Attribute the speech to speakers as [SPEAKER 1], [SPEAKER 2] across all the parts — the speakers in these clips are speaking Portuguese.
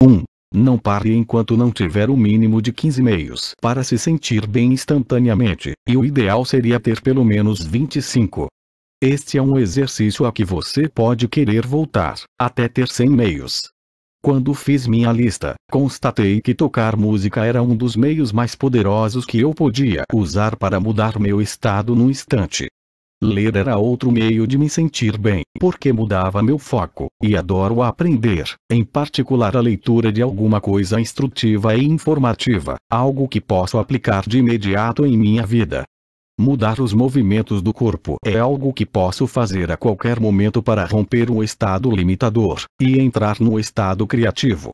[SPEAKER 1] 1. Não pare enquanto não tiver o mínimo de 15 meios para se sentir bem instantaneamente, e o ideal seria ter pelo menos 25. Este é um exercício a que você pode querer voltar, até ter 100 meios. Quando fiz minha lista, constatei que tocar música era um dos meios mais poderosos que eu podia usar para mudar meu estado num instante. Ler era outro meio de me sentir bem, porque mudava meu foco, e adoro aprender, em particular a leitura de alguma coisa instrutiva e informativa, algo que posso aplicar de imediato em minha vida. Mudar os movimentos do corpo é algo que posso fazer a qualquer momento para romper um estado limitador, e entrar no estado criativo.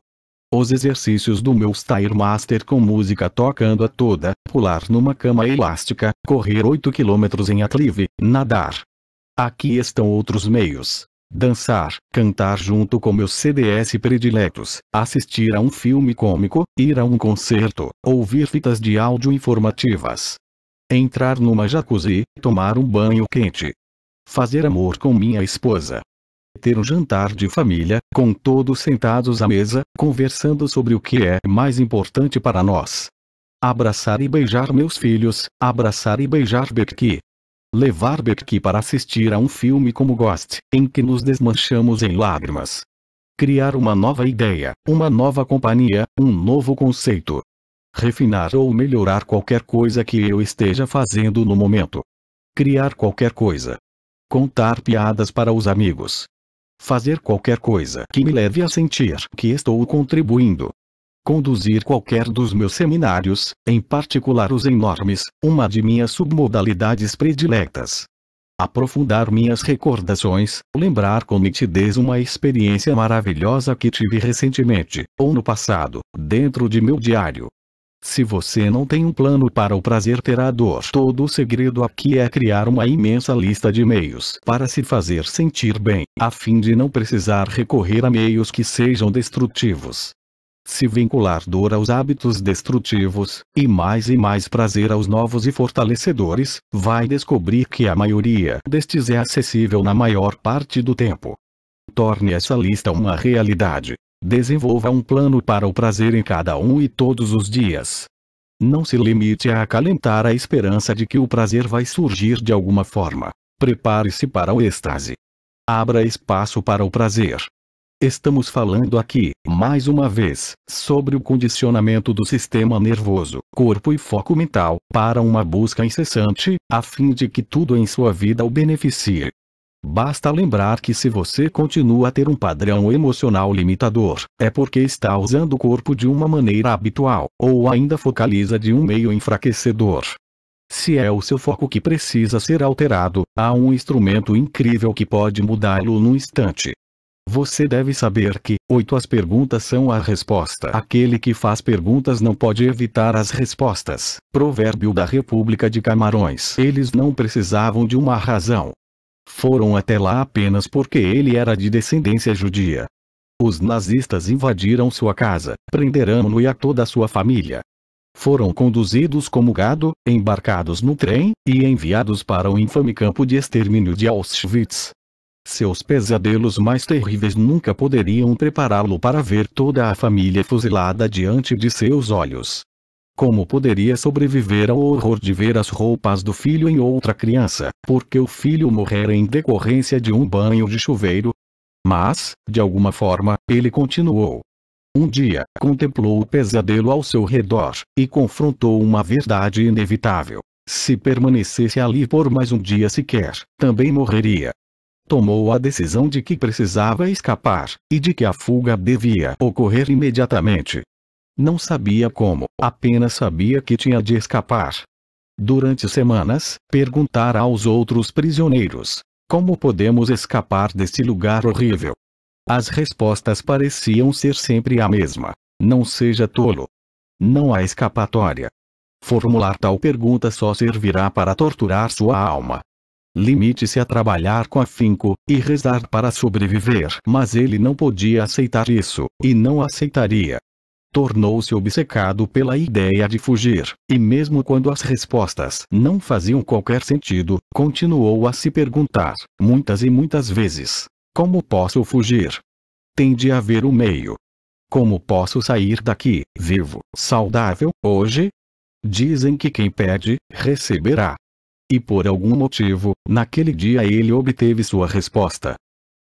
[SPEAKER 1] Os exercícios do meu Stairmaster com música tocando a toda, pular numa cama elástica, correr 8 km em aclive, nadar. Aqui estão outros meios. Dançar, cantar junto com meus CDs prediletos, assistir a um filme cômico, ir a um concerto, ouvir fitas de áudio informativas. Entrar numa jacuzzi, tomar um banho quente. Fazer amor com minha esposa. Ter um jantar de família, com todos sentados à mesa, conversando sobre o que é mais importante para nós. Abraçar e beijar meus filhos, abraçar e beijar Becky. Levar Becky para assistir a um filme como Ghost, em que nos desmanchamos em lágrimas. Criar uma nova ideia, uma nova companhia, um novo conceito. Refinar ou melhorar qualquer coisa que eu esteja fazendo no momento. Criar qualquer coisa. Contar piadas para os amigos. Fazer qualquer coisa que me leve a sentir que estou contribuindo. Conduzir qualquer dos meus seminários, em particular os enormes, uma de minhas submodalidades prediletas. Aprofundar minhas recordações, lembrar com nitidez uma experiência maravilhosa que tive recentemente, ou no passado, dentro de meu diário. Se você não tem um plano para o prazer ter a dor, todo o segredo aqui é criar uma imensa lista de meios para se fazer sentir bem, a fim de não precisar recorrer a meios que sejam destrutivos. Se vincular dor aos hábitos destrutivos, e mais prazer aos novos e fortalecedores, vai descobrir que a maioria destes é acessível na maior parte do tempo. Torne essa lista uma realidade. Desenvolva um plano para o prazer em cada um e todos os dias. Não se limite a acalentar a esperança de que o prazer vai surgir de alguma forma. Prepare-se para o êxtase. Abra espaço para o prazer. Estamos falando aqui, mais uma vez, sobre o condicionamento do sistema nervoso, corpo e foco mental, para uma busca incessante, a fim de que tudo em sua vida o beneficie. Basta lembrar que se você continua a ter um padrão emocional limitador, é porque está usando o corpo de uma maneira habitual, ou ainda focaliza de um meio enfraquecedor. Se é o seu foco que precisa ser alterado, há um instrumento incrível que pode mudá-lo num instante. Você deve saber que, 8 as perguntas são a resposta. Aquele que faz perguntas não pode evitar as respostas. Provérbio da República de Camarões. Eles não precisavam de uma razão. Foram até lá apenas porque ele era de descendência judia. Os nazistas invadiram sua casa, prenderam-no e a toda a sua família. Foram conduzidos como gado, embarcados no trem, e enviados para o infame campo de extermínio de Auschwitz. Seus pesadelos mais terríveis nunca poderiam prepará-lo para ver toda a família fuzilada diante de seus olhos. Como poderia sobreviver ao horror de ver as roupas do filho em outra criança, porque o filho morrera em decorrência de um banho de chuveiro? Mas, de alguma forma, ele continuou. Um dia, contemplou o pesadelo ao seu redor, e confrontou uma verdade inevitável. Se permanecesse ali por mais um dia sequer, também morreria. Tomou a decisão de que precisava escapar, e de que a fuga devia ocorrer imediatamente. Não sabia como, apenas sabia que tinha de escapar. Durante semanas, perguntara aos outros prisioneiros: como podemos escapar deste lugar horrível? As respostas pareciam ser sempre a mesma: não seja tolo. Não há escapatória. Formular tal pergunta só servirá para torturar sua alma. Limite-se a trabalhar com afinco, e rezar para sobreviver. Mas ele não podia aceitar isso, e não aceitaria. Tornou-se obcecado pela ideia de fugir, e mesmo quando as respostas não faziam qualquer sentido, continuou a se perguntar, muitas e muitas vezes: como posso fugir? Tem de haver um meio. Como posso sair daqui, vivo, saudável, hoje? Dizem que quem pede, receberá. E por algum motivo, naquele dia ele obteve sua resposta.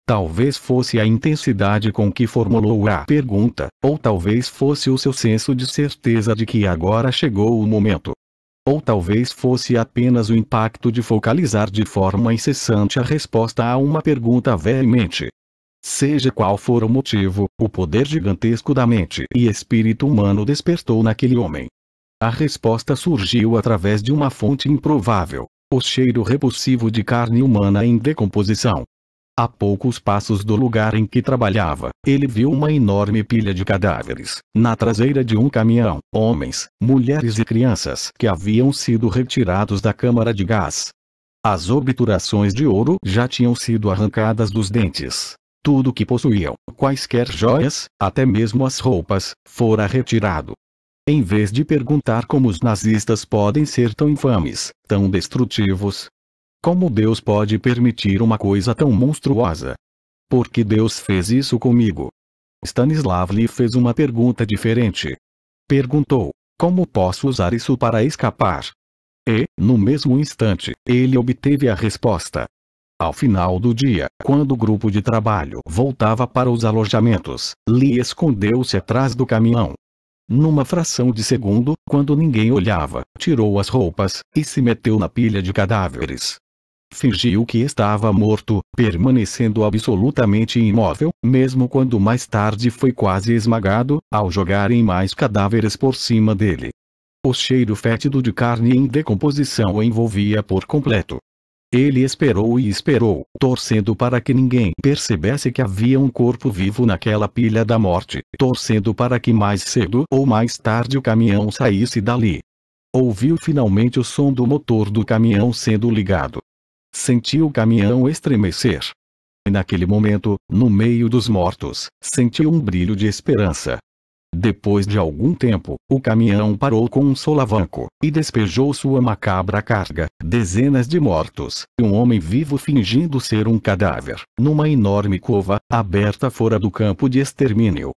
[SPEAKER 1] Talvez fosse a intensidade com que formulou a pergunta, ou talvez fosse o seu senso de certeza de que agora chegou o momento. Ou talvez fosse apenas o impacto de focalizar de forma incessante a resposta a uma pergunta veemente. Seja qual for o motivo, o poder gigantesco da mente e espírito humano despertou naquele homem. A resposta surgiu através de uma fonte improvável, o cheiro repulsivo de carne humana em decomposição. A poucos passos do lugar em que trabalhava, ele viu uma enorme pilha de cadáveres, na traseira de um caminhão, homens, mulheres e crianças que haviam sido retirados da câmara de gás. As obturações de ouro já tinham sido arrancadas dos dentes. Tudo que possuíam, quaisquer joias, até mesmo as roupas, fora retirado. Em vez de perguntar como os nazistas podem ser tão infames, tão destrutivos, como Deus pode permitir uma coisa tão monstruosa? Por que Deus fez isso comigo? Stanislav lhe fez uma pergunta diferente. Perguntou: como posso usar isso para escapar? E, no mesmo instante, ele obteve a resposta. Ao final do dia, quando o grupo de trabalho voltava para os alojamentos, Lee escondeu-se atrás do caminhão. Numa fração de segundo, quando ninguém olhava, tirou as roupas, e se meteu na pilha de cadáveres. Fingiu que estava morto, permanecendo absolutamente imóvel, mesmo quando mais tarde foi quase esmagado, ao jogarem mais cadáveres por cima dele. O cheiro fétido de carne em decomposição o envolvia por completo. Ele esperou e esperou, torcendo para que ninguém percebesse que havia um corpo vivo naquela pilha da morte, torcendo para que mais cedo ou mais tarde o caminhão saísse dali. Ouviu finalmente o som do motor do caminhão sendo ligado. Sentiu o caminhão estremecer. E naquele momento, no meio dos mortos, sentiu um brilho de esperança. Depois de algum tempo, o caminhão parou com um solavanco, e despejou sua macabra carga, dezenas de mortos, e um homem vivo fingindo ser um cadáver, numa enorme cova, aberta fora do campo de extermínio.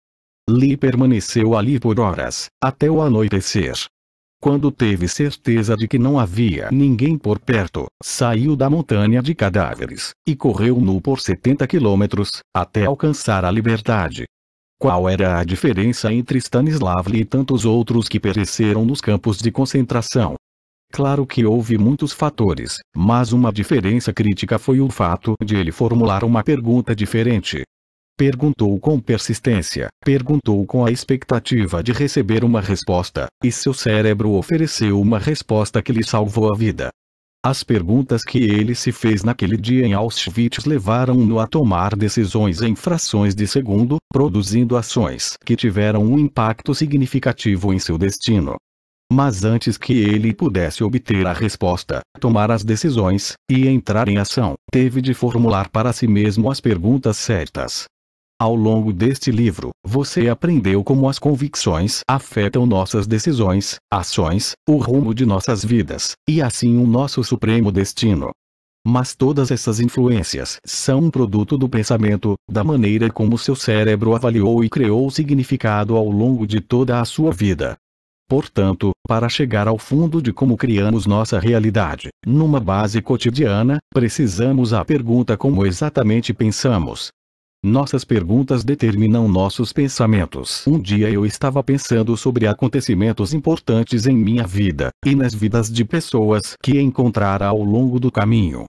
[SPEAKER 1] Lee permaneceu ali por horas, até o anoitecer. Quando teve certeza de que não havia ninguém por perto, saiu da montanha de cadáveres, e correu nu por 70 quilômetros, até alcançar a liberdade. Qual era a diferença entre Stanislav e tantos outros que pereceram nos campos de concentração? Claro que houve muitos fatores, mas uma diferença crítica foi o fato de ele formular uma pergunta diferente. Perguntou com persistência, perguntou com a expectativa de receber uma resposta, e seu cérebro ofereceu uma resposta que lhe salvou a vida. As perguntas que ele se fez naquele dia em Auschwitz levaram-no a tomar decisões em frações de segundo, produzindo ações que tiveram um impacto significativo em seu destino. Mas antes que ele pudesse obter a resposta, tomar as decisões, e entrar em ação, teve de formular para si mesmo as perguntas certas. Ao longo deste livro, você aprendeu como as convicções afetam nossas decisões, ações, o rumo de nossas vidas, e assim o nosso supremo destino. Mas todas essas influências são um produto do pensamento, da maneira como seu cérebro avaliou e criou significado ao longo de toda a sua vida. Portanto, para chegar ao fundo de como criamos nossa realidade, numa base cotidiana, precisamos a pergunta como exatamente pensamos. Nossas perguntas determinam nossos pensamentos. Um dia eu estava pensando sobre acontecimentos importantes em minha vida, e nas vidas de pessoas que encontrara ao longo do caminho.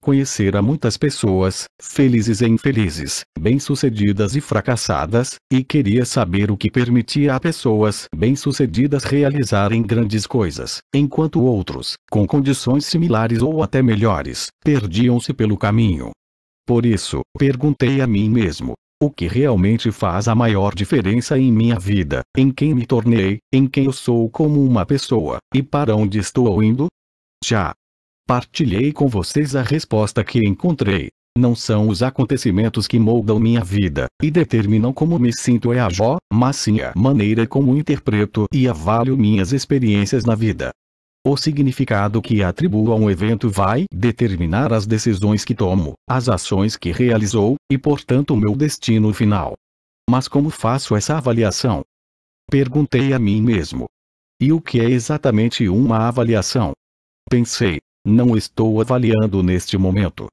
[SPEAKER 1] Conhecera muitas pessoas, felizes e infelizes, bem-sucedidas e fracassadas, e queria saber o que permitia a pessoas bem-sucedidas realizarem grandes coisas, enquanto outros, com condições similares ou até melhores, perdiam-se pelo caminho. Por isso, perguntei a mim mesmo: o que realmente faz a maior diferença em minha vida, em quem me tornei, em quem eu sou como uma pessoa, e para onde estou indo? Já partilhei com vocês a resposta que encontrei. Não são os acontecimentos que moldam minha vida, e determinam como me sinto mas sim a maneira como interpreto e avalio minhas experiências na vida. O significado que atribuo a um evento vai determinar as decisões que tomo, as ações que realizou, e portanto o meu destino final. Mas como faço essa avaliação? Perguntei a mim mesmo. E o que é exatamente uma avaliação? Pensei, não estou avaliando neste momento.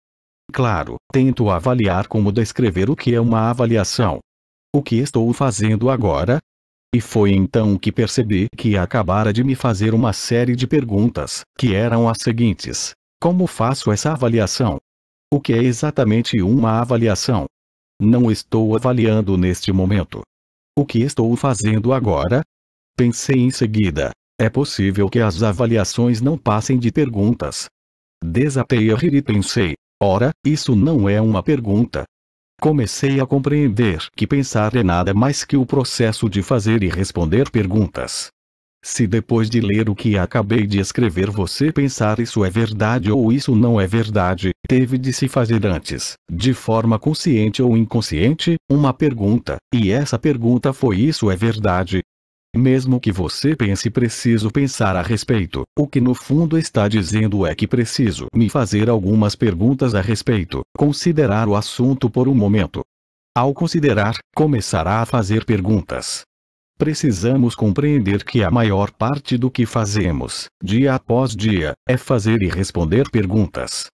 [SPEAKER 1] Claro, tento avaliar como descrever o que é uma avaliação. O que estou fazendo agora? E foi então que percebi que acabara de me fazer uma série de perguntas, que eram as seguintes: como faço essa avaliação? O que é exatamente uma avaliação? Não estou avaliando neste momento. O que estou fazendo agora? Pensei em seguida. É possível que as avaliações não passem de perguntas. Desatei a rir e pensei, ora, isso não é uma pergunta. Comecei a compreender que pensar é nada mais que o processo de fazer e responder perguntas. Se depois de ler o que acabei de escrever você pensar isso é verdade ou isso não é verdade, teve de se fazer antes, de forma consciente ou inconsciente, uma pergunta, e essa pergunta foi: isso é verdade? Mesmo que você pense preciso pensar a respeito, o que no fundo está dizendo é que preciso me fazer algumas perguntas a respeito, considerar o assunto por um momento. Ao considerar, começará a fazer perguntas. Precisamos compreender que a maior parte do que fazemos, dia após dia, é fazer e responder perguntas.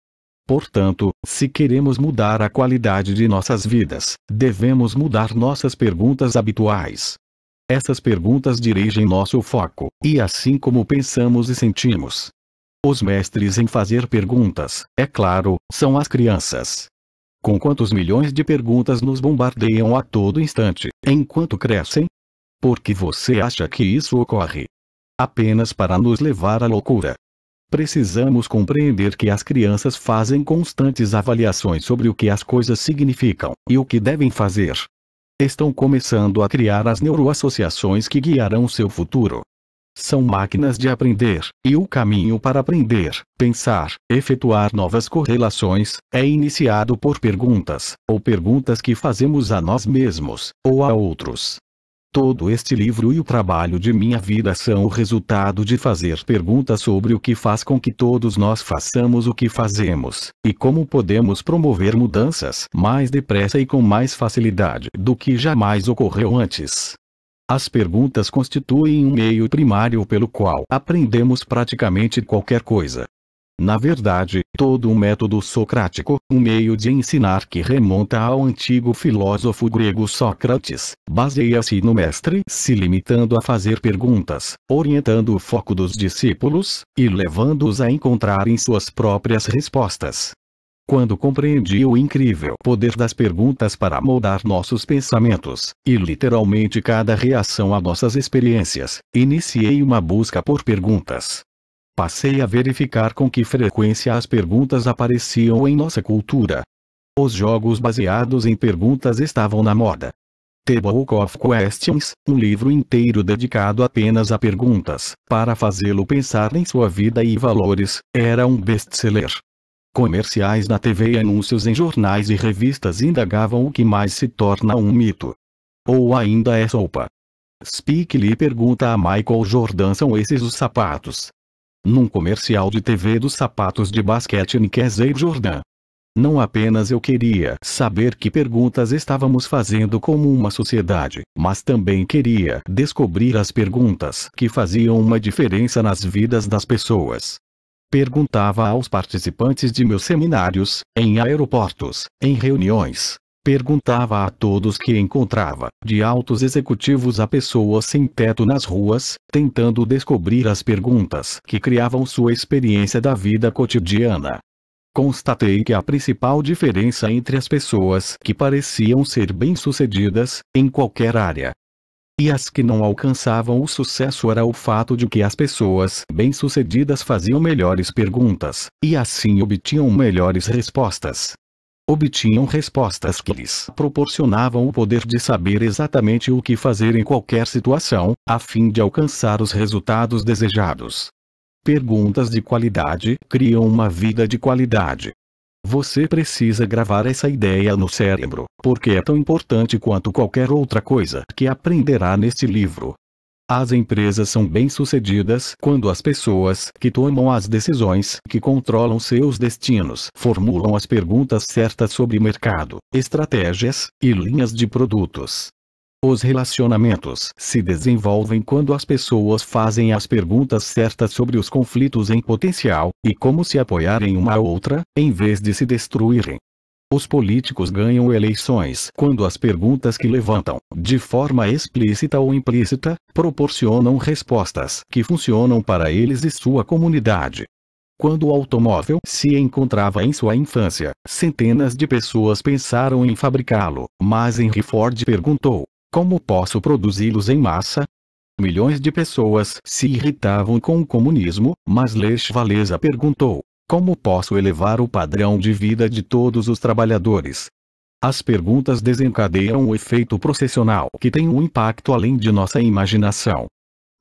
[SPEAKER 1] Portanto, se queremos mudar a qualidade de nossas vidas, devemos mudar nossas perguntas habituais. Essas perguntas dirigem nosso foco, e assim como pensamos e sentimos. Os mestres em fazer perguntas, é claro, são as crianças. Com quantos milhões de perguntas nos bombardeiam a todo instante, enquanto crescem? Por que você acha que isso ocorre? Apenas para nos levar à loucura. Precisamos compreender que as crianças fazem constantes avaliações sobre o que as coisas significam, e o que devem fazer. Estão começando a criar as neuroassociações que guiarão seu futuro. São máquinas de aprender, e o caminho para aprender, pensar, efetuar novas correlações, é iniciado por perguntas, ou perguntas que fazemos a nós mesmos, ou a outros. Todo este livro e o trabalho de minha vida são o resultado de fazer perguntas sobre o que faz com que todos nós façamos o que fazemos, e como podemos promover mudanças mais depressa e com mais facilidade do que jamais ocorreu antes. As perguntas constituem um meio primário pelo qual aprendemos praticamente qualquer coisa. Na verdade, todo o método socrático, um meio de ensinar que remonta ao antigo filósofo grego Sócrates, baseia-se no mestre se limitando a fazer perguntas, orientando o foco dos discípulos, e levando-os a encontrarem suas próprias respostas. Quando compreendi o incrível poder das perguntas para moldar nossos pensamentos, e literalmente cada reação a nossas experiências, iniciei uma busca por perguntas. Passei a verificar com que frequência as perguntas apareciam em nossa cultura. Os jogos baseados em perguntas estavam na moda. The Book of Questions, um livro inteiro dedicado apenas a perguntas, para fazê-lo pensar em sua vida e valores, era um best-seller. Comerciais na TV e anúncios em jornais e revistas indagavam o que mais se torna um mito. Ou ainda é sopa. Spike Lee pergunta a Michael Jordan: são esses os sapatos? Num comercial de TV dos sapatos de basquete Nike Jordan. Não apenas eu queria saber que perguntas estávamos fazendo como uma sociedade, mas também queria descobrir as perguntas que faziam uma diferença nas vidas das pessoas. Perguntava aos participantes de meus seminários, em aeroportos, em reuniões. Perguntava a todos que encontrava, de altos executivos a pessoas sem teto nas ruas, tentando descobrir as perguntas que criavam sua experiência da vida cotidiana. Constatei que a principal diferença entre as pessoas que pareciam ser bem-sucedidas, em qualquer área, e as que não alcançavam o sucesso era o fato de que as pessoas bem-sucedidas faziam melhores perguntas, e assim obtinham melhores respostas. Obtinham respostas que lhes proporcionavam o poder de saber exatamente o que fazer em qualquer situação, a fim de alcançar os resultados desejados. Perguntas de qualidade criam uma vida de qualidade. Você precisa gravar essa ideia no cérebro, porque é tão importante quanto qualquer outra coisa que aprenderá neste livro. As empresas são bem-sucedidas quando as pessoas que tomam as decisões, que controlam seus destinos, formulam as perguntas certas sobre mercado, estratégias e linhas de produtos. Os relacionamentos se desenvolvem quando as pessoas fazem as perguntas certas sobre os conflitos em potencial, e como se apoiarem uma à outra, em vez de se destruírem. Os políticos ganham eleições quando as perguntas que levantam, de forma explícita ou implícita, proporcionam respostas que funcionam para eles e sua comunidade. Quando o automóvel se encontrava em sua infância, centenas de pessoas pensaram em fabricá-lo, mas Henry Ford perguntou: como posso produzi-los em massa? Milhões de pessoas se irritavam com o comunismo, mas Lech Walesa perguntou: como posso elevar o padrão de vida de todos os trabalhadores? As perguntas desencadeiam o efeito processional que tem um impacto além de nossa imaginação.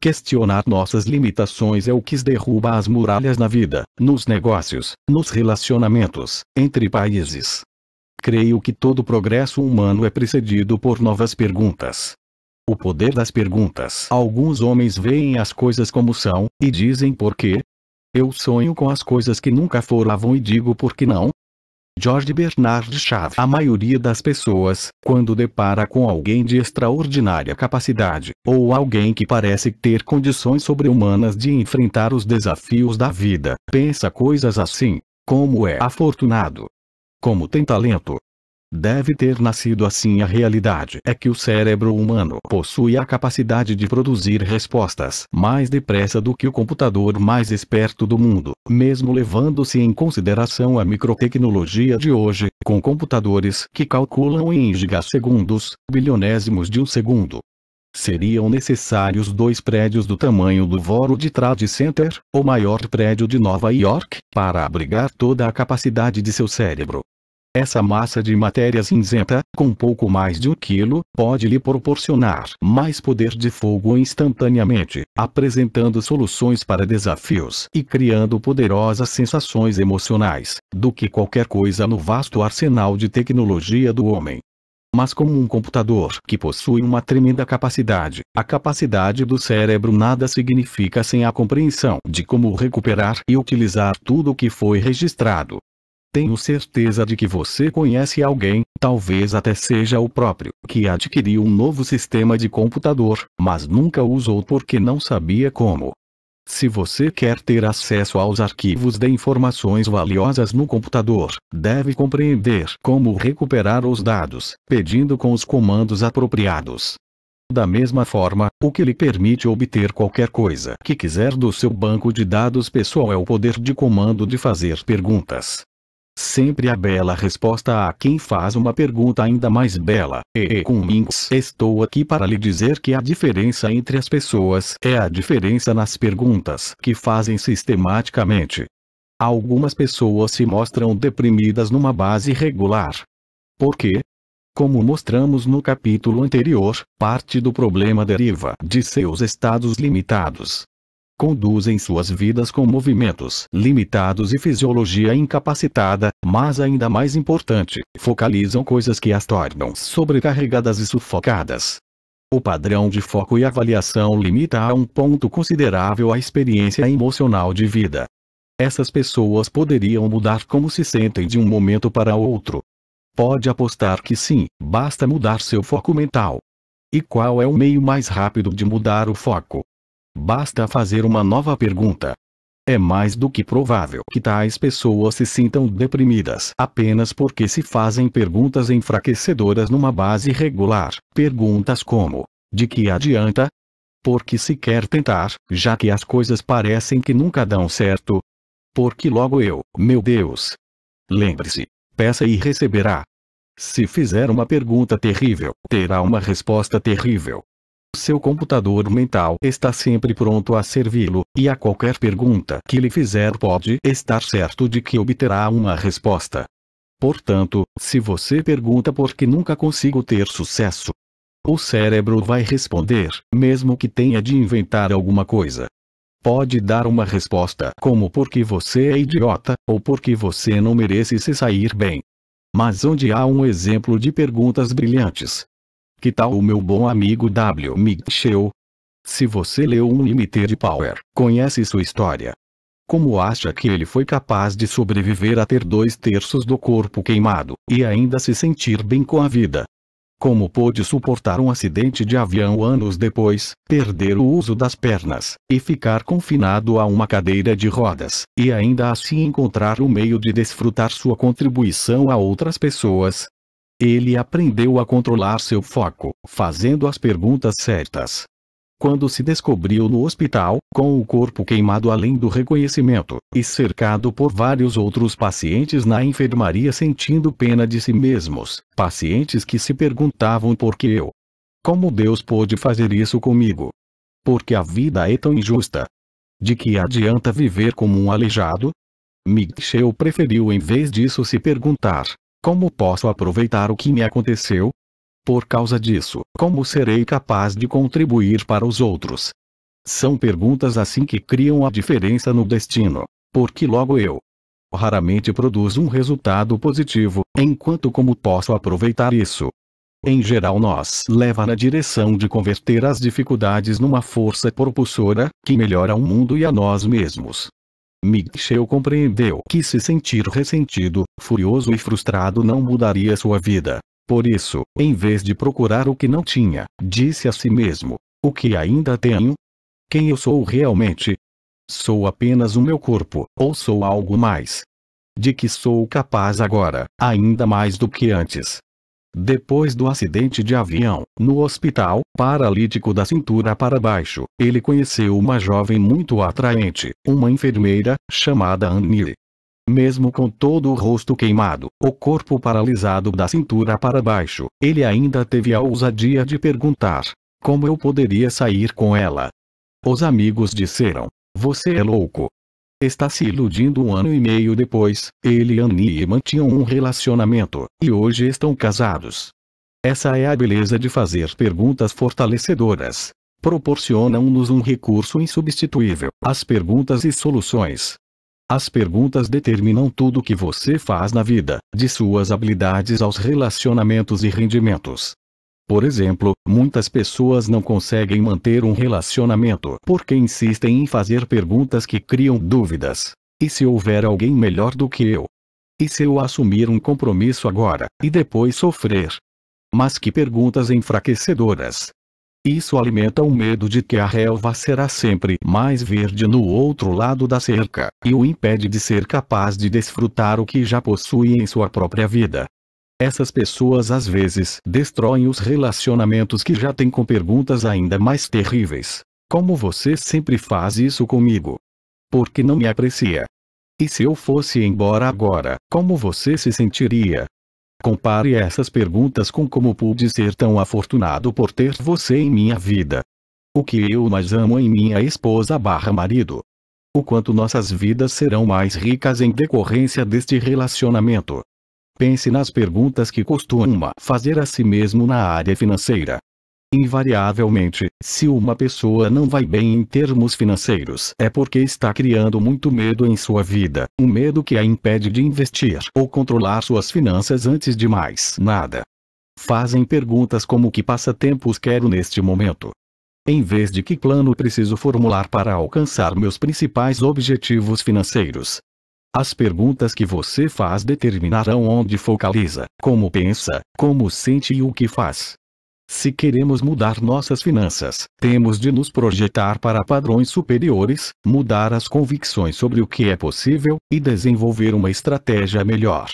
[SPEAKER 1] Questionar nossas limitações é o que derruba as muralhas na vida, nos negócios, nos relacionamentos, entre países. Creio que todo progresso humano é precedido por novas perguntas. O poder das perguntas. Alguns homens veem as coisas como são, e dizem por quê. Eu sonho com as coisas que nunca foram e digo por que não. George Bernard Shaw. A maioria das pessoas, quando depara com alguém de extraordinária capacidade, ou alguém que parece ter condições sobre-humanas de enfrentar os desafios da vida, pensa coisas assim: como é afortunado. Como tem talento. Deve ter nascido assim. A realidade é que o cérebro humano possui a capacidade de produzir respostas mais depressa do que o computador mais esperto do mundo, mesmo levando-se em consideração a microtecnologia de hoje, com computadores que calculam em gigassegundos, bilionésimos de um segundo. Seriam necessários 2 prédios do tamanho do World Trade Center, o maior prédio de Nova York, para abrigar toda a capacidade de seu cérebro. Essa massa de matéria cinzenta, com pouco mais de 1 quilo, pode lhe proporcionar mais poder de fogo instantaneamente, apresentando soluções para desafios e criando poderosas sensações emocionais, do que qualquer coisa no vasto arsenal de tecnologia do homem. Mas como um computador que possui uma tremenda capacidade, a capacidade do cérebro nada significa sem a compreensão de como recuperar e utilizar tudo o que foi registrado. Tenho certeza de que você conhece alguém, talvez até seja o próprio, que adquiriu um novo sistema de computador, mas nunca usou porque não sabia como. Se você quer ter acesso aos arquivos de informações valiosas no computador, deve compreender como recuperar os dados, pedindo com os comandos apropriados. Da mesma forma, o que lhe permite obter qualquer coisa que quiser do seu banco de dados pessoal é o poder de comando de fazer perguntas. Sempre a bela resposta a quem faz uma pergunta ainda mais bela. Cummings. Estou aqui para lhe dizer que a diferença entre as pessoas é a diferença nas perguntas que fazem sistematicamente. Algumas pessoas se mostram deprimidas numa base regular. Por quê? Como mostramos no capítulo anterior, parte do problema deriva de seus estados limitados. Conduzem suas vidas com movimentos limitados e fisiologia incapacitada, mas ainda mais importante, focalizam coisas que as tornam sobrecarregadas e sufocadas. O padrão de foco e avaliação limita a um ponto considerável a experiência emocional de vida. Essas pessoas poderiam mudar como se sentem de um momento para outro. Pode apostar que sim, basta mudar seu foco mental. E qual é o meio mais rápido de mudar o foco? Basta fazer uma nova pergunta. É mais do que provável que tais pessoas se sintam deprimidas apenas porque se fazem perguntas enfraquecedoras numa base regular. Perguntas como: de que adianta? Por que se quer tentar, já que as coisas parecem que nunca dão certo? Por que logo eu, meu Deus? Lembre-se, peça e receberá. Se fizer uma pergunta terrível, terá uma resposta terrível. Seu computador mental está sempre pronto a servi-lo, e a qualquer pergunta que lhe fizer pode estar certo de que obterá uma resposta. Portanto, se você pergunta por que nunca consigo ter sucesso, o cérebro vai responder, mesmo que tenha de inventar alguma coisa. Pode dar uma resposta como porque você é idiota, ou porque você não merece se sair bem. Mas onde há um exemplo de perguntas brilhantes? Que tal o meu bom amigo W. Mitchell? Se você leu Unlimited Power, conhece sua história. Como acha que ele foi capaz de sobreviver a ter 2/3 do corpo queimado, e ainda se sentir bem com a vida? Como pôde suportar um acidente de avião anos depois, perder o uso das pernas, e ficar confinado a uma cadeira de rodas, e ainda assim encontrar um meio de desfrutar sua contribuição a outras pessoas? Ele aprendeu a controlar seu foco, fazendo as perguntas certas. Quando se descobriu no hospital, com o corpo queimado além do reconhecimento, e cercado por vários outros pacientes na enfermaria sentindo pena de si mesmos, pacientes que se perguntavam por que eu. Como Deus pôde fazer isso comigo? Porque a vida é tão injusta. De que adianta viver como um aleijado? Mitchell preferiu em vez disso se perguntar: como posso aproveitar o que me aconteceu? Por causa disso, como serei capaz de contribuir para os outros? São perguntas assim que criam a diferença no destino. Porque logo eu raramente produzo um resultado positivo, enquanto como posso aproveitar isso? Em geral nos leva na direção de converter as dificuldades numa força propulsora, que melhora o mundo e a nós mesmos. Mitchell compreendeu que se sentir ressentido, furioso e frustrado não mudaria sua vida. Por isso, em vez de procurar o que não tinha, disse a si mesmo: o que ainda tenho? Quem eu sou realmente? Sou apenas o meu corpo, ou sou algo mais? De que sou capaz agora, ainda mais do que antes? Depois do acidente de avião, no hospital, paralítico da cintura para baixo, ele conheceu uma jovem muito atraente, uma enfermeira, chamada Annie. Mesmo com todo o rosto queimado, o corpo paralisado da cintura para baixo, ele ainda teve a ousadia de perguntar: como eu poderia sair com ela? Os amigos disseram: você é louco. Está se iludindo. Um ano e meio depois, ele e Annie mantinham um relacionamento, e hoje estão casados. Essa é a beleza de fazer perguntas fortalecedoras. Proporcionam-nos um recurso insubstituível: as perguntas e soluções. As perguntas determinam tudo o que você faz na vida, de suas habilidades aos relacionamentos e rendimentos. Por exemplo, muitas pessoas não conseguem manter um relacionamento porque insistem em fazer perguntas que criam dúvidas. E se houver alguém melhor do que eu? E se eu assumir um compromisso agora, e depois sofrer? Mas que perguntas enfraquecedoras! Isso alimenta o medo de que a relva será sempre mais verde no outro lado da cerca, e o impede de ser capaz de desfrutar o que já possui em sua própria vida. Essas pessoas às vezes destroem os relacionamentos que já têm com perguntas ainda mais terríveis. Como você sempre faz isso comigo? Por que não me aprecia? E se eu fosse embora agora, como você se sentiria? Compare essas perguntas com como pude ser tão afortunado por ter você em minha vida. O que eu mais amo em minha esposa/marido. O quanto nossas vidas serão mais ricas em decorrência deste relacionamento. Pense nas perguntas que costuma fazer a si mesmo na área financeira. Invariavelmente, se uma pessoa não vai bem em termos financeiros, é porque está criando muito medo em sua vida, um medo que a impede de investir ou controlar suas finanças antes de mais nada. Fazem perguntas como: que passatempos quero neste momento? Em vez de que plano preciso formular para alcançar meus principais objetivos financeiros? As perguntas que você faz determinarão onde focaliza, como pensa, como sente e o que faz. Se queremos mudar nossas finanças, temos de nos projetar para padrões superiores, mudar as convicções sobre o que é possível, e desenvolver uma estratégia melhor.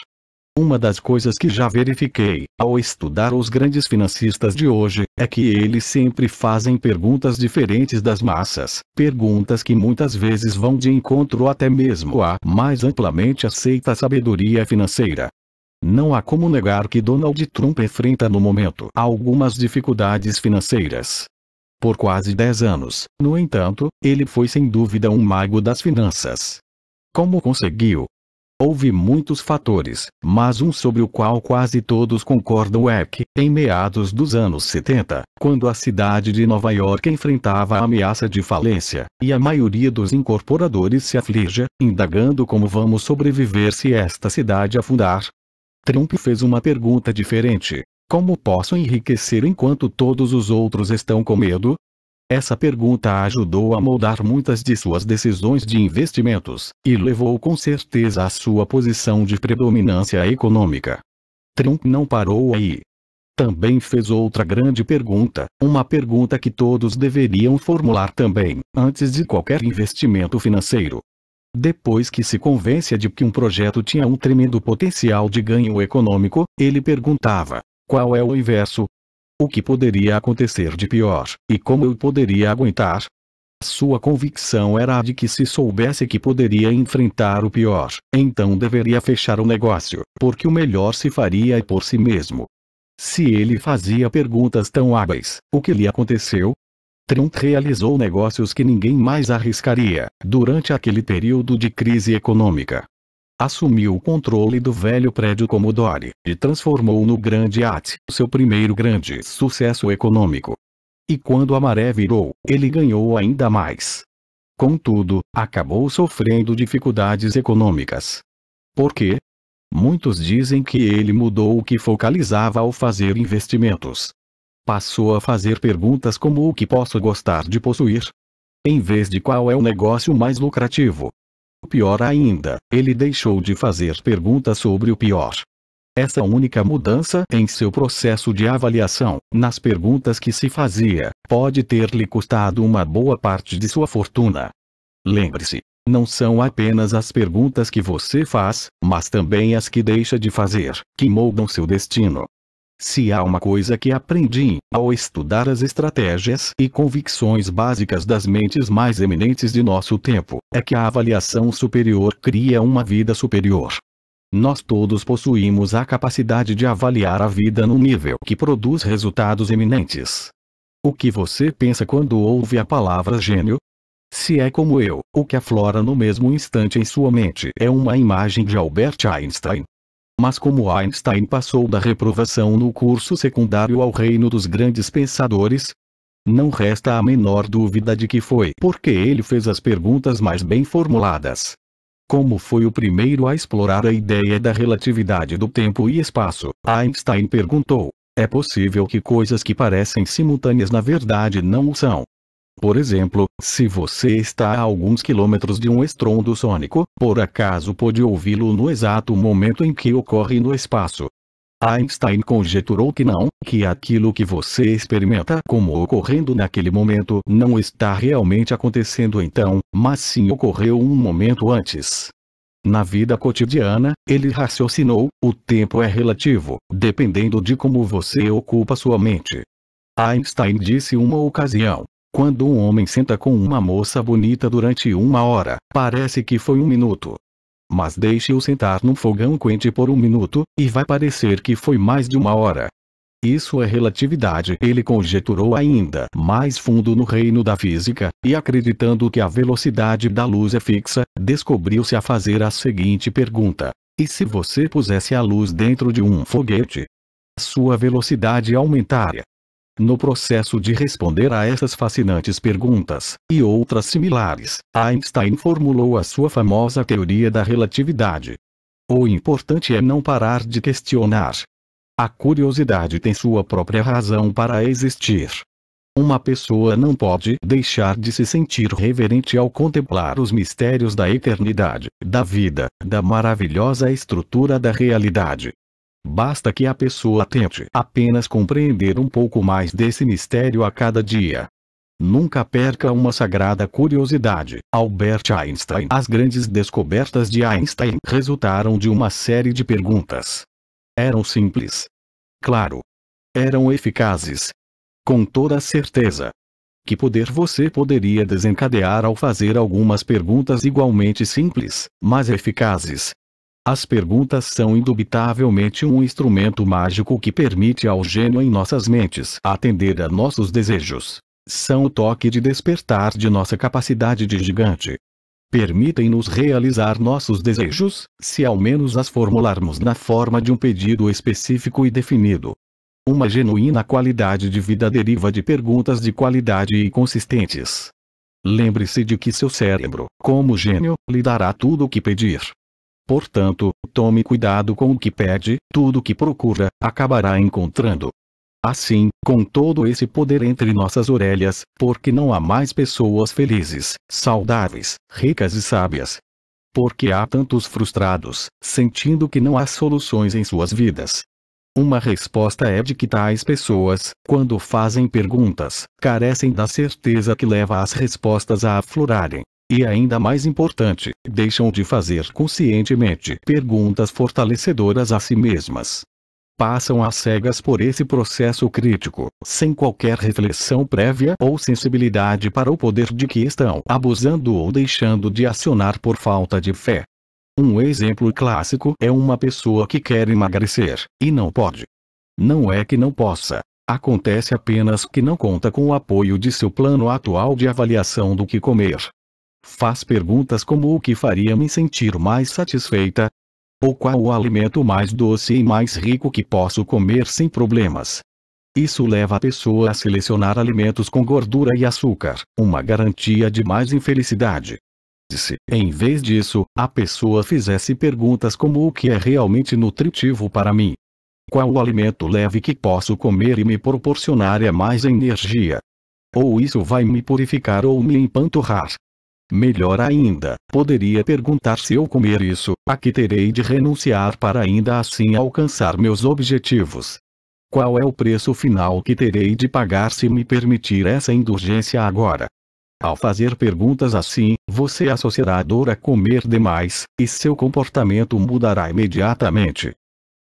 [SPEAKER 1] Uma das coisas que já verifiquei, ao estudar os grandes financistas de hoje, é que eles sempre fazem perguntas diferentes das massas, perguntas que muitas vezes vão de encontro até mesmo à mais amplamente aceita sabedoria financeira. Não há como negar que Donald Trump enfrenta no momento algumas dificuldades financeiras. Por quase 10 anos, no entanto, ele foi sem dúvida um mago das finanças. Como conseguiu? Houve muitos fatores, mas um sobre o qual quase todos concordam é que, em meados dos anos 70, quando a cidade de Nova York enfrentava a ameaça de falência, e a maioria dos incorporadores se aflige, indagando como vamos sobreviver se esta cidade afundar, Trump fez uma pergunta diferente: como posso enriquecer enquanto todos os outros estão com medo? Essa pergunta ajudou a moldar muitas de suas decisões de investimentos, e levou com certeza à sua posição de predominância econômica. Trump não parou aí. Também fez outra grande pergunta, uma pergunta que todos deveriam formular também, antes de qualquer investimento financeiro. Depois que se convencia de que um projeto tinha um tremendo potencial de ganho econômico, ele perguntava: qual é o inverso? O que poderia acontecer de pior, e como eu poderia aguentar? Sua convicção era a de que se soubesse que poderia enfrentar o pior, então deveria fechar o negócio, porque o melhor se faria por si mesmo. Se ele fazia perguntas tão hábeis, o que lhe aconteceu? Trump realizou negócios que ninguém mais arriscaria, durante aquele período de crise econômica. Assumiu o controle do velho prédio Commodore, e transformou no Grande Yacht, seu primeiro grande sucesso econômico. E quando a maré virou, ele ganhou ainda mais. Contudo, acabou sofrendo dificuldades econômicas. Por quê? Muitos dizem que ele mudou o que focalizava ao fazer investimentos. Passou a fazer perguntas como: o que posso gostar de possuir? Em vez de qual é o negócio mais lucrativo. Pior ainda, ele deixou de fazer perguntas sobre o pior. Essa única mudança em seu processo de avaliação, nas perguntas que se fazia, pode ter lhe custado uma boa parte de sua fortuna. Lembre-se, não são apenas as perguntas que você faz, mas também as que deixa de fazer, que moldam seu destino. Se há uma coisa que aprendi, ao estudar as estratégias e convicções básicas das mentes mais eminentes de nosso tempo, é que a avaliação superior cria uma vida superior. Nós todos possuímos a capacidade de avaliar a vida num nível que produz resultados eminentes. O que você pensa quando ouve a palavra gênio? Se é como eu, o que aflora no mesmo instante em sua mente é uma imagem de Albert Einstein. Mas como Einstein passou da reprovação no curso secundário ao reino dos grandes pensadores, não resta a menor dúvida de que foi porque ele fez as perguntas mais bem formuladas. Como foi o primeiro a explorar a ideia da relatividade do tempo e espaço, Einstein perguntou: é possível que coisas que parecem simultâneas na verdade não o são? Por exemplo, se você está a alguns quilômetros de um estrondo sônico, por acaso pode ouvi-lo no exato momento em que ocorre no espaço? Einstein conjeturou que não, que aquilo que você experimenta como ocorrendo naquele momento não está realmente acontecendo então, mas sim ocorreu um momento antes. Na vida cotidiana, ele raciocinou: o tempo é relativo, dependendo de como você ocupa sua mente. Einstein disse uma ocasião: quando um homem senta com uma moça bonita durante 1 hora, parece que foi 1 minuto. Mas deixe-o sentar num fogão quente por 1 minuto, e vai parecer que foi mais de 1 hora. Isso é relatividade. Ele conjeturou ainda mais fundo no reino da física, e acreditando que a velocidade da luz é fixa, descobriu-se a fazer a seguinte pergunta: e se você pusesse a luz dentro de um foguete? Sua velocidade aumentaria. No processo de responder a essas fascinantes perguntas, e outras similares, Einstein formulou a sua famosa teoria da relatividade. O importante é não parar de questionar. A curiosidade tem sua própria razão para existir. Uma pessoa não pode deixar de se sentir reverente ao contemplar os mistérios da eternidade, da vida, da maravilhosa estrutura da realidade. Basta que a pessoa tente apenas compreender um pouco mais desse mistério a cada dia. Nunca perca uma sagrada curiosidade. Albert Einstein. As grandes descobertas de Einstein resultaram de uma série de perguntas. Eram simples. Claro. Eram eficazes. Com toda certeza. Que poder você poderia desencadear ao fazer algumas perguntas igualmente simples, mas eficazes? As perguntas são indubitavelmente um instrumento mágico que permite ao gênio em nossas mentes atender a nossos desejos. São o toque de despertar de nossa capacidade de gigante. Permitem-nos realizar nossos desejos, se ao menos as formularmos na forma de um pedido específico e definido. Uma genuína qualidade de vida deriva de perguntas de qualidade e consistentes. Lembre-se de que seu cérebro, como gênio, lhe dará tudo o que pedir. Portanto, tome cuidado com o que pede, tudo o que procura, acabará encontrando. Assim, com todo esse poder entre nossas orelhas, porque não há mais pessoas felizes, saudáveis, ricas e sábias? Porque há tantos frustrados, sentindo que não há soluções em suas vidas? Uma resposta é de que tais pessoas, quando fazem perguntas, carecem da certeza que leva as respostas a aflorarem. E ainda mais importante, deixam de fazer conscientemente perguntas fortalecedoras a si mesmas. Passam às cegas por esse processo crítico, sem qualquer reflexão prévia ou sensibilidade para o poder de que estão abusando ou deixando de acionar por falta de fé. Um exemplo clássico é uma pessoa que quer emagrecer, e não pode. Não é que não possa. Acontece apenas que não conta com o apoio de seu plano atual de avaliação do que comer. Faz perguntas como o que faria me sentir mais satisfeita? Ou qual o alimento mais doce e mais rico que posso comer sem problemas? Isso leva a pessoa a selecionar alimentos com gordura e açúcar, uma garantia de mais infelicidade. Se, em vez disso, a pessoa fizesse perguntas como o que é realmente nutritivo para mim? Qual o alimento leve que posso comer e me proporcionar mais energia? Ou isso vai me purificar ou me empanturrar? Melhor ainda, poderia perguntar se eu comer isso, a que terei de renunciar para ainda assim alcançar meus objetivos? Qual é o preço final que terei de pagar se me permitir essa indulgência agora? Ao fazer perguntas assim, você associará a dor a comer demais, e seu comportamento mudará imediatamente.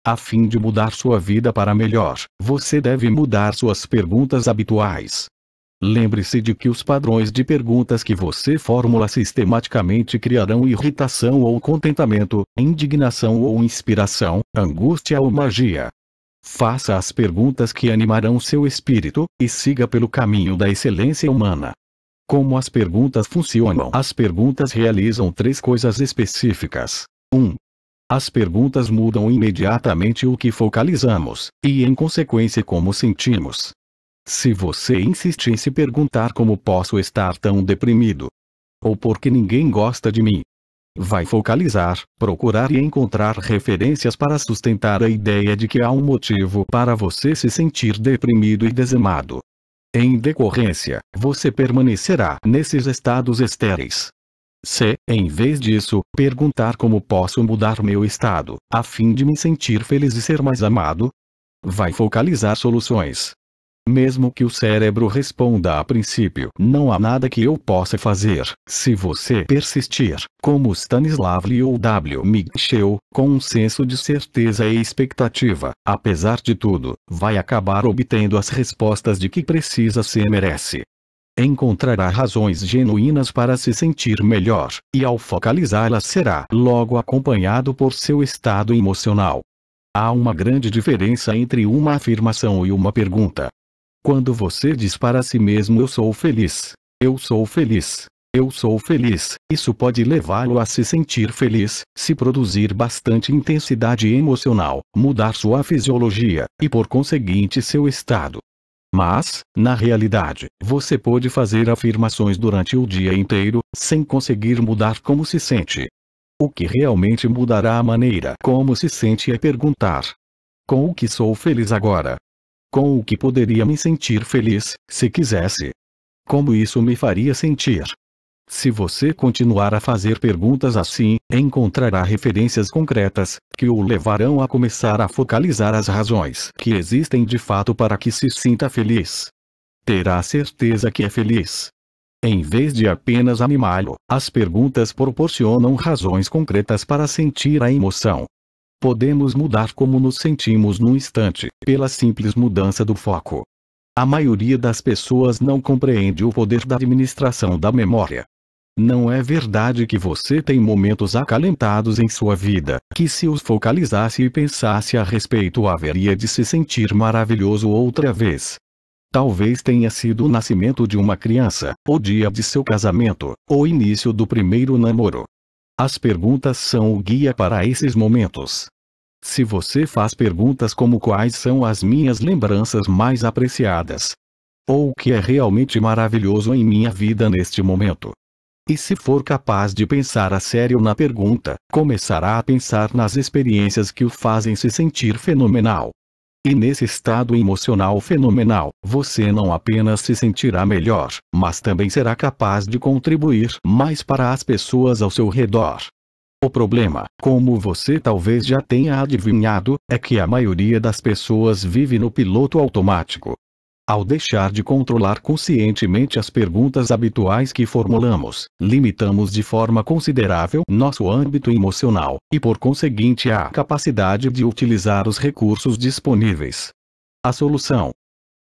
[SPEAKER 1] A fim de mudar sua vida para melhor, você deve mudar suas perguntas habituais. Lembre-se de que os padrões de perguntas que você formula sistematicamente criarão irritação ou contentamento, indignação ou inspiração, angústia ou magia. Faça as perguntas que animarão seu espírito, e siga pelo caminho da excelência humana. Como as perguntas funcionam? As perguntas realizam 3 coisas específicas. 1. As perguntas mudam imediatamente o que focalizamos, e em consequência como sentimos. Se você insiste em se perguntar como posso estar tão deprimido, ou por que ninguém gosta de mim, vai focalizar, procurar e encontrar referências para sustentar a ideia de que há um motivo para você se sentir deprimido e desanimado. Em decorrência, você permanecerá nesses estados estéreis. Se, em vez disso, perguntar como posso mudar meu estado, a fim de me sentir feliz e ser mais amado, vai focalizar soluções. Mesmo que o cérebro responda a princípio, não há nada que eu possa fazer. Se você persistir, como Stanislav Leo W. Michel, com um senso de certeza e expectativa, apesar de tudo, vai acabar obtendo as respostas de que precisa e merece. Encontrará razões genuínas para se sentir melhor, e ao focalizá-las será logo acompanhado por seu estado emocional. Há uma grande diferença entre uma afirmação e uma pergunta. Quando você diz para si mesmo eu sou feliz, eu sou feliz, eu sou feliz, isso pode levá-lo a se sentir feliz, se produzir bastante intensidade emocional, mudar sua fisiologia, e por conseguinte seu estado. Mas, na realidade, você pode fazer afirmações durante o dia inteiro, sem conseguir mudar como se sente. O que realmente mudará a maneira como se sente é perguntar: com o que sou feliz agora? Com o que poderia me sentir feliz, se quisesse? Como isso me faria sentir? Se você continuar a fazer perguntas assim, encontrará referências concretas, que o levarão a começar a focalizar as razões que existem de fato para que se sinta feliz. Terá certeza que é feliz. Em vez de apenas animá-lo, as perguntas proporcionam razões concretas para sentir a emoção. Podemos mudar como nos sentimos num instante, pela simples mudança do foco. A maioria das pessoas não compreende o poder da administração da memória. Não é verdade que você tem momentos acalentados em sua vida, que se os focalizasse e pensasse a respeito haveria de se sentir maravilhoso outra vez. Talvez tenha sido o nascimento de uma criança, o dia de seu casamento, ou o início do primeiro namoro. As perguntas são o guia para esses momentos. Se você faz perguntas como quais são as minhas lembranças mais apreciadas, ou o que é realmente maravilhoso em minha vida neste momento, e se for capaz de pensar a sério na pergunta, começará a pensar nas experiências que o fazem se sentir fenomenal. E nesse estado emocional fenomenal, você não apenas se sentirá melhor, mas também será capaz de contribuir mais para as pessoas ao seu redor. O problema, como você talvez já tenha adivinhado, é que a maioria das pessoas vive no piloto automático. Ao deixar de controlar conscientemente as perguntas habituais que formulamos, limitamos de forma considerável nosso âmbito emocional, e por conseguinte a capacidade de utilizar os recursos disponíveis. A solução.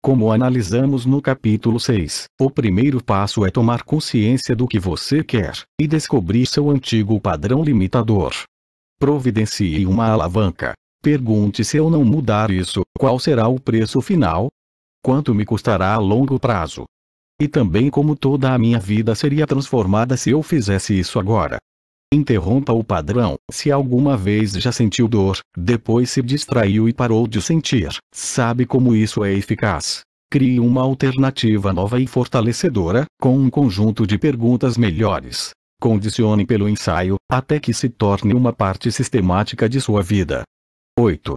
[SPEAKER 1] Como analisamos no capítulo 6, o primeiro passo é tomar consciência do que você quer, e descobrir seu antigo padrão limitador. Providencie uma alavanca. Pergunte: se eu não mudar isso, qual será o preço final? Quanto me custará a longo prazo? E também como toda a minha vida seria transformada se eu fizesse isso agora. Interrompa o padrão. Se alguma vez já sentiu dor, depois se distraiu e parou de sentir, sabe como isso é eficaz? Crie uma alternativa nova e fortalecedora, com um conjunto de perguntas melhores. Condicione pelo ensaio, até que se torne uma parte sistemática de sua vida. 8.